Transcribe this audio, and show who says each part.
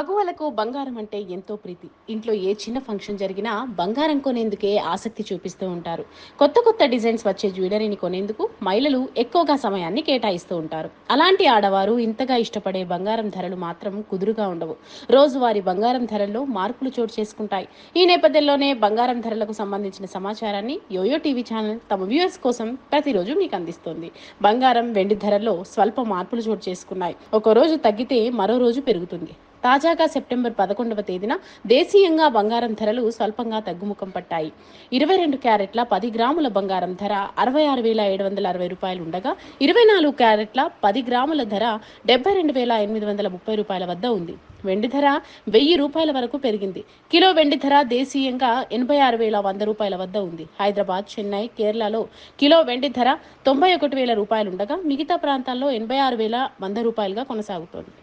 Speaker 1: మగువలకు బంగారం అంటే ఎంతో ప్రీతి. ఇంట్లో ఏ చిన్న ఫంక్షన్ జరిగినా బంగారం కొనేందుకే ఆసక్తి చూపిస్తూ ఉంటారు. కొత్త కొత్త డిజైన్స్ వచ్చే జ్యువెలరీని కొనేందుకు మహిళలు ఎక్కువగా సమయాన్ని కేటాయిస్తూ ఉంటారు. అలాంటి ఆడవారు ఇంతగా ఇష్టపడే బంగారం ధరలు మాత్రం కుదురుగా ఉండవు. రోజువారీ బంగారం ధరల్లో మార్పులు చోటు చేసుకుంటాయి. ఈ నేపథ్యంలోనే బంగారం ధరలకు సంబంధించిన సమాచారాన్ని యోయో టీవీ ఛానల్ తమ వ్యూయర్స్ కోసం ప్రతిరోజు మీకు అందిస్తోంది. బంగారం, వెండి ధరల్లో స్వల్ప మార్పులు చోటు చేసుకున్నాయి. ఒక రోజు తగ్గితే మరో రోజు పెరుగుతుంది. తాజాగా సెప్టెంబర్ 11వ తేదీన దేశీయంగా బంగారం ధరలు స్వల్పంగా తగ్గుముఖం పట్టాయి. 22 క్యారెట్ల 10 గ్రాముల బంగారం ధర 66,760 రూపాయలు ఉండగా, 24 క్యారెట్ల 10 గ్రాముల ధర 72,830 రూపాయల వద్ద ఉంది. వెండి ధర 1000 రూపాయల వరకు పెరిగింది. కిలో వెండి ధర దేశీయంగా 86,100 రూపాయల వద్ద ఉంది. హైదరాబాద్, చెన్నై, కేరళలో కిలో వెండి ధర 91,000 రూపాయలుండగా, మిగతా ప్రాంతాల్లో 86,100 రూపాయలుగా కొనసాగుతోంది.